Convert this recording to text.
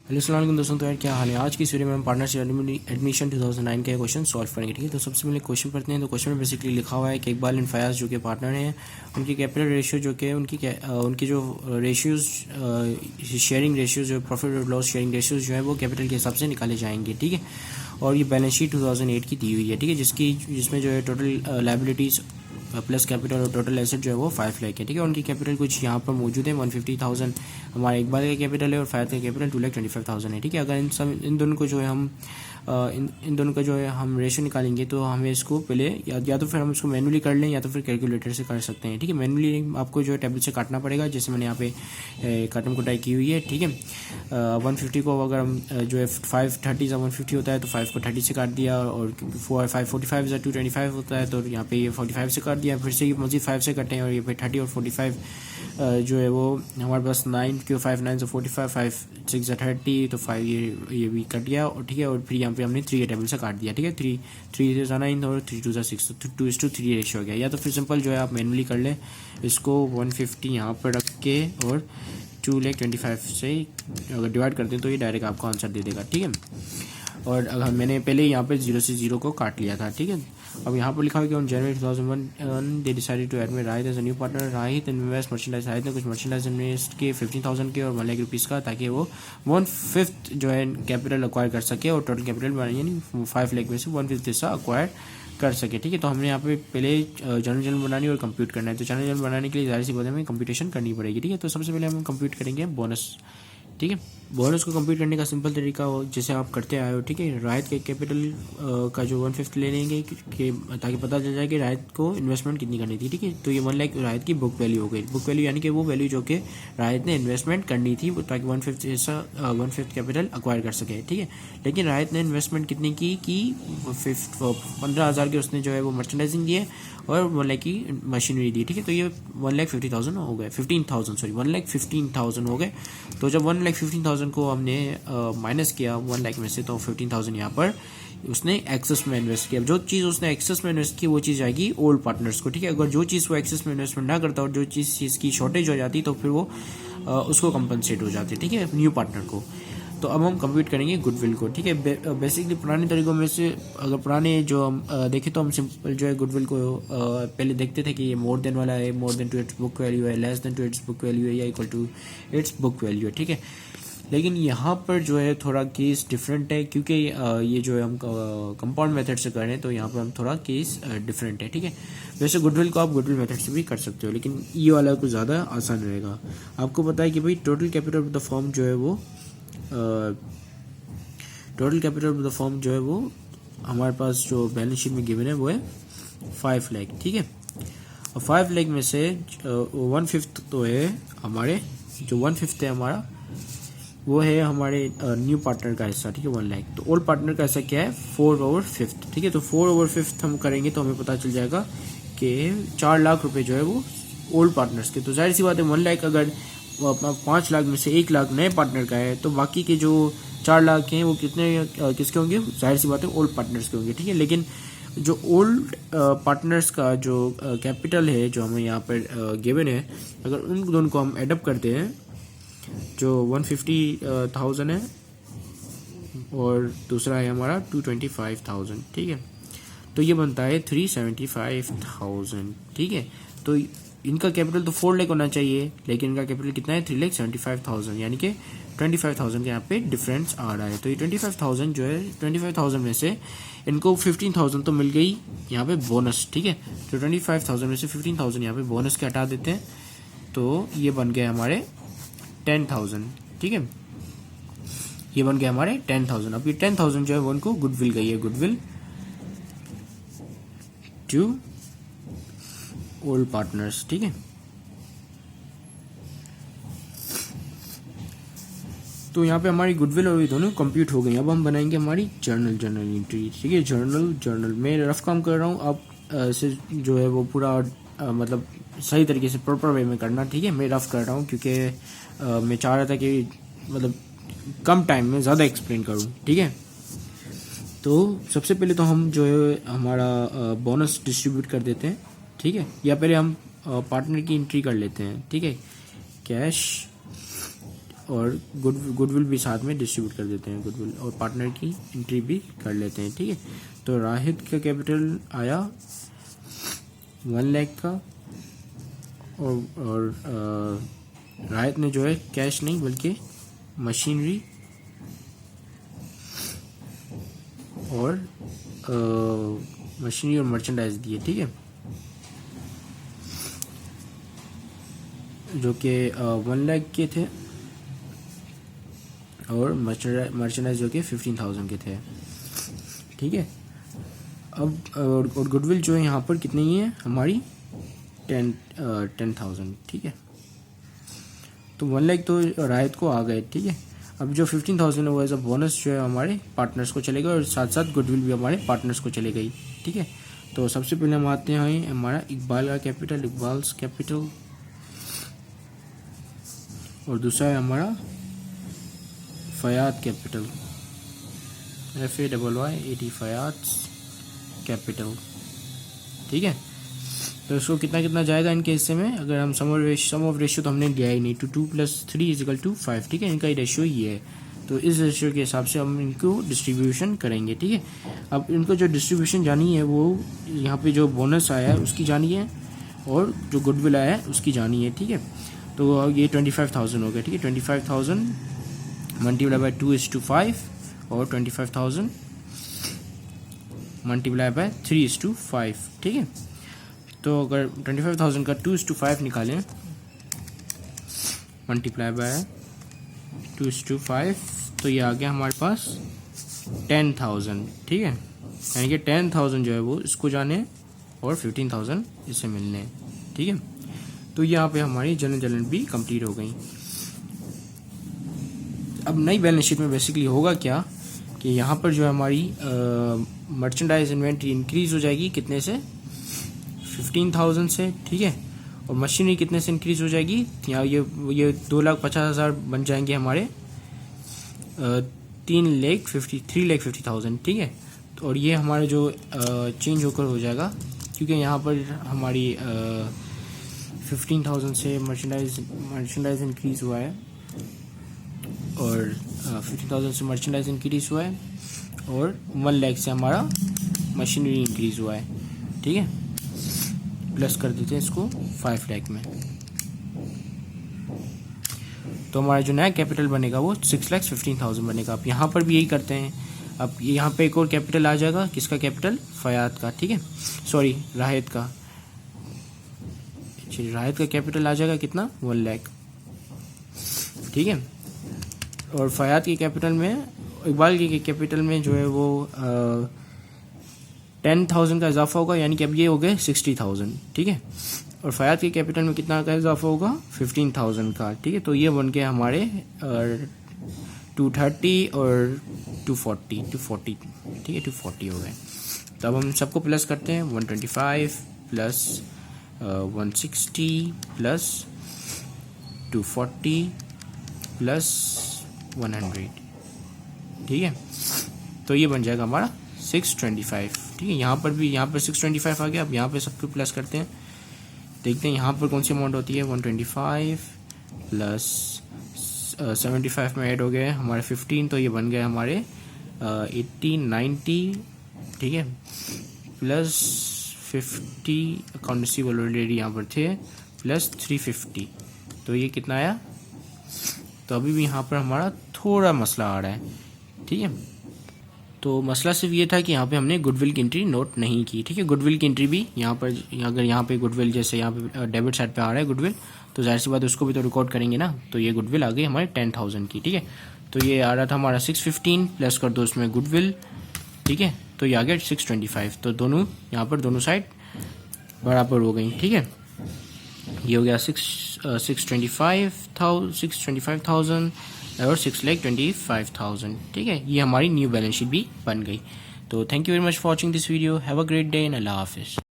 Hello अस्सलाम वालेकुम दोस्तों। तो यार क्या हाल है। आज की इस वीडियो में हम पार्टनरशिप एडमिशन 2009 के क्वेश्चन सॉल्व करेंगे। ठीक है, तो सबसे पहले क्वेश्चन पढ़ते हैं। तो क्वेश्चन में बेसिकली लिखा हुआ है कि इकबाल एंड फयाज जो कि पार्टनर हैं, उनकी कैपिटल रेशियो जो कि उनकी जो रेशियोज शेयरिंग रेशियोज जो प्रॉफिट और लॉस शेयरिंग रेशियोज जो है वो कैपिटल के हिसाब से निकाले जाएंगे। ठीक है, और ये बैलेंस शीट 2008 की दी हुई है। ठीक है, जिसमें जो है टोटल लायबिलिटीज़ प्लस कैपिटल और टोटल एसेट जो है वो 5 लाख है। ठीक है, उनकी कैपिटल कुछ यहाँ पर मौजूद है। 150,000 हमारे इकबाल का कैपिटल है और फैद का कैपिटल 2,25,000 है। ठीक है, अगर इन दोनों को जो है हम इन दोनों का जो है हम रेशो निकालेंगे तो हमें इसको पहले या तो फिर हम इसको मैनुअली कर लें या तो फिर कैलकुलेटर से कर सकते हैं। ठीक है, मैनुअली आपको जो है टेबल से काटना पड़ेगा, जैसे मैंने यहाँ पे काटम कुटाई की हुई है। ठीक है, 150 को अगर हम जो है 530 या 150 होता है तो 5 को 30 से काट दिया, और 545 या 225 होता है तो यहाँ पे ये 45 से काट दिया, फिर से ये मजीद 5 से कटें और ये पे 30 और 45 जो है वो हमारे पास 9 क्यों 5 9 से 45 5 6 या 30 तो 5 ये भी कट गया। और ठीक है, और फिर यहाँ पे हमने 3 के टेबल से काट दिया। ठीक है, 3 से 9 और 3 2 6 तो 2:3 रेशियो हो गया। या तो फिर सिंपल जो है आप मैनुअली कर लें इसको 150 यहाँ पर रख के और 2,25,000 से अगर डिवाइड करते हैं तो ये डायरेक्ट आपको आंसर दे देगा। ठीक है, और अगर मैंने पहले यहाँ पे 0 से 0 को काट लिया था। ठीक है, अब यहाँ पर लिखा हुआ कि on January 2001 they decided to admit Rahit as a new partner. Rahit invest merchandise, Rahit ने कुछ मर्चेंडाइज इन्वेस्ट किए 15,000 के और 1 लाख रुपीज़ का, ताकि वो 1/5 जो है कैपिटल अक्वायर कर सके और टोटल कैपिटल यानी 5 लाख में से 1/5 हिस्सा अक्वायर कर सके। ठीक है, तो हमने यहाँ पे पहले जनरल बनानी और कंप्यूट करना है। तो जनरल बनाने के लिए जाहिर सी बात है हमें कंप्यूटेशन करनी पड़ेगी। ठीक है, तो सबसे पहले हम कंप्यूट करेंगे बोनस। ठीक है, बोनस को कंप्यूट करने का सिंपल तरीका हो जैसे आप करते आए हो। ठीक है, राहत के कैपिटल का जो 1/5 ले लेंगे कि ताकि पता चल जाए कि राहत को इन्वेस्टमेंट कितनी करनी थी। ठीक है, तो ये 1 लाख राहत की बुक वैल्यू हो गई। बुक वैल्यू यानी कि वो वैल्यू जो कि राहत ने इन्वेस्टमेंट करनी थी ताकि 1/5 हिस्सा 1/5 कैपिटल अक्वायर कर सके। ठीक है, लेकिन राहत ने इन्वेस्टमेंट कितनी की कि 15,000 के उसने जो है वो मर्चेंडाइजिंग दिए और 1 लाख की मशीनरी दी। ठीक है, तो ये 1,50,000 हो गए, 15,000 सॉरी 1,15,000 हो गए। तो जब 1,15,000 को हमने माइनस किया 1 लाख में से तो 15,000 यहाँ पर उसने एक्सेस में इन्वेस्ट किया। जो चीज़ उसने एक्सेस में इन्वेस्ट की वो चीज़ आएगी ओल्ड पार्टनर्स को। ठीक है, अगर जो चीज़ वो एक्सेस में इन्वेस्टमेंट ना करता और जो चीज़ की शॉर्टेज हो जाती तो फिर वो उसको कंपनसेट हो जाती। ठीक है, न्यू पार्टनर को। तो अब हम कंप्यूट करेंगे गुडविल को। ठीक है, बेसिकली पुराने तरीकों में से अगर पुराने जो हम देखें तो हम सिंपल जो है गुडविल को पहले देखते थे कि ये मोर देन वाला है, more than to its book value है, less than to its book value है या equal to its book value है। ठीक है, लेकिन यहाँ पर जो है थोड़ा केस डिफरेंट है क्योंकि ये जो है हम कंपाउंड मेथड से कर रहे हैं तो यहाँ पर हम थोड़ा केस डिफरेंट है। ठीक है, वैसे गुडविल को आप गुडविल मेथड से भी कर सकते हो लेकिन ये वाला कुछ ज़्यादा आसान रहेगा। आपको पता है कि भाई total capital of the firm जो है वो total capital of the firm जो है वो हमारे पास जो बैलेंस शीट में गिवन है वो है 5 लाख। ठीक है, और 5 लाख में से 1/5 तो है हमारे जो 1/5 है हमारा वो है हमारे न्यू पार्टनर का हिस्सा। ठीक है, 1 लाख। तो ओल्ड पार्टनर का हिस्सा क्या है 4/5। ठीक है, तो 4/5 हम करेंगे तो हमें पता चल जाएगा कि 4 लाख रुपए जो है वो ओल्ड पार्टनर्स के। तो जाहिर सी बात है 1 लाख अगर 5 लाख में से 1 लाख नए पार्टनर का है तो बाकी के जो 4 लाख हैं वो कितने किसके होंगे, जाहिर सी बात है ओल्ड पार्टनर्स के होंगे। ठीक है, लेकिन जो ओल्ड पार्टनर्स का जो कैपिटल है जो हमें यहाँ पर गिवन है, अगर उन दोनों को हम एडअप करते हैं जो 150,000 है और दूसरा है हमारा 225,000। ठीक है, तो ये बनता है 375,000। ठीक है, तो इनका कैपिटल तो 4 लाख होना चाहिए लेकिन इनका कैपिटल कितना है 3,75,000 यानी कि 25,000 के यहाँ पे डिफरेंस आ रहा है। तो ये 25,000 जो है 25,000 में से इनको 15,000 तो मिल गई यहाँ पे बोनस। ठीक है, तो 25,000 में से 15,000 यहाँ पे बोनस के हटा देते हैं तो ये बन गए हमारे 10,000। ठीक है, ये बन गया हमारे 10,000। अब ये 10,000 जो है वो उनको गुडविल गई है, गुडविल टू ओल्ड पार्टनर्स। ठीक है, तो यहाँ पे हमारी गुडविल और ये दोनों कंप्लीट हो गई। अब हम बनाएंगे हमारी जर्नल एंट्री। ठीक है, जर्नल मैं रफ काम कर रहा हूँ, आप से जो है वो पूरा मतलब सही तरीके से प्रॉपर वे में करना। ठीक है, मैं रफ कर रहा हूँ क्योंकि मैं चाह रहा था कि मतलब कम टाइम में ज़्यादा एक्सप्लेन करूँ। ठीक है, तो सबसे पहले तो हम जो है हमारा बोनस डिस्ट्रीब्यूट कर देते हैं। ठीक है, या पहले हम पार्टनर की एंट्री कर लेते हैं। ठीक है, कैश और गुडविल भी साथ में डिस्ट्रीब्यूट कर देते हैं, गुडविल और पार्टनर की एंट्री भी कर लेते हैं, ठीक है। तो राहित का कैपिटल आया 1 लाख का, और राहित ने जो है कैश नहीं बल्कि मशीनरी और मर्चेंडाइज दिए, ठीक है, जो कि 1 लाख के थे और मर्चेंडाइज जो कि 15,000 के थे, ठीक है। अब और गुडविल जो है यहाँ पर कितनी है हमारी 10,000, ठीक है। तो 1 लाख तो राहत को आ गए, ठीक है। अब जो 15,000 है वो एज अ बोनस जो है हमारे पार्टनर्स को चलेगा और साथ साथ गुडविल भी हमारे पार्टनर्स को चले गई, ठीक है। तो सबसे पहले हम आते हैं हमारा इकबाल का कैपिटल, इकबाल्स कैपिटल, और दूसरा है हमारा Fayad capital, FAYYAD Fayad capital, ठीक है। तो इसको कितना कितना जाएगा इनके हिस्से में, अगर हम सम ऑफ रेशियो तो हमने दिया ही नहीं, 2 + 3 = 5, ठीक है। इनका ही रेशियो ये है, तो इस रेशियो के हिसाब से हम इनको डिस्ट्रीब्यूशन करेंगे, ठीक है। अब इनको जो डिस्ट्रीब्यूशन जानी है वो यहाँ पे जो बोनस आया है उसकी जानी है और जो गुडविल आया है उसकी जानी है, ठीक है। तो ये 25,000 हो गया, ठीक है। 25,000 मल्टीप्लाई बाय 2:5 और 25,000 मल्टीप्लाई बाय 3:5, ठीक है। तो अगर 25,000 का 2:5 निकालें मल्टीप्लाई बाय 2:5, तो ये आ गया हमारे पास 10,000, ठीक है। यानी कि 10,000 जो है वो इसको जाने और 15,000 इससे मिलने, ठीक है। तो यहाँ पे हमारी जनरल भी कंप्लीट हो गई। अब नई बैलेंस शीट में बेसिकली होगा क्या कि यहाँ पर जो है हमारी मर्चेंडाइज इन्वेंट्री इंक्रीज हो जाएगी कितने से, 15,000 से, ठीक है। और मशीनरी कितने से इंक्रीज हो जाएगी, यहाँ ये 2,50,000 बन जाएंगे हमारे 3,50,000, ठीक है। और ये हमारे जो चेंज होकर हो जाएगा, क्योंकि यहाँ पर हमारी 15,000 से मर्चेंडाइज इंक्रीज हुआ है और 15,000 से मर्चेंडाइज इंक्रीज हुआ है और 1 लाख से हमारा मशीनरी इंक्रीज हुआ है, ठीक है। प्लस कर देते हैं इसको 5 लाख में, तो हमारा जो नया कैपिटल बनेगा वो 6,15,000 बनेगा। अब यहाँ पर भी यही करते हैं। अब यहाँ पे एक और कैपिटल आ जाएगा, किसका कैपिटल, फयाद का, ठीक है, सॉरी राहित का। राहित का कैपिटल आ जाएगा कितना, 1 लाख, ठीक है। और फयाद के कैपिटल में, इकबाल के कैपिटल में जो है वो 10,000 का इजाफा होगा, यानी कि अब ये हो गए 60,000, ठीक है। और फयाद के कैपिटल में कितना का इजाफा होगा, 15,000 का, ठीक है। तो ये बन के हमारे 230 और 240, ठीक है, 240 हो गए। तो अब हम सबको प्लस करते हैं, 125 प्लस 160 प्लस 240 प्लस 100, ठीक है। तो ये बन जाएगा हमारा 625, ठीक है। यहाँ पर 625 आ गया। अब यहाँ पे सबको प्लस करते हैं, देखते हैं यहाँ पर कौन सी अमाउंट होती है, 125 प्लस 75 में ऐड हो गए हमारे 15, तो ये बन गए हमारे 80, 90, ठीक है, प्लस 50 अकाउंट रिसीवेबल ऑलरेडी यहाँ पर थे, प्लस 350, तो ये कितना आया। तो अभी भी यहाँ पर हमारा थोड़ा मसला आ रहा है, ठीक है। तो मसला सिर्फ ये था कि यहाँ पे हमने गुडविल की एंट्री नोट नहीं की, ठीक है। गुडविल की एंट्री भी यहाँ पर, अगर यहाँ पे गुडविल जैसे यहाँ पे डेबिट साइड पे आ रहा है गुडविल, तो जाहिर सी बात उसको भी तो रिकॉर्ड करेंगे ना। तो ये गुडविल आ गई हमारे 10,000 की, ठीक है। तो ये आ रहा था हमारा 615 प्लस कर दो उसमें गुडविल, ठीक है। तो ये आ गया 625, तो दोनों यहाँ पर दोनों साइड बराबर हो गई, ठीक है। ये हो गया 625,000 और 6,25,000, ठीक है। ये हमारी न्यू बैलेंस शीट भी बन गई। तो thank you very much for watching this video. Have a great day and अल्लाह हाफिज़।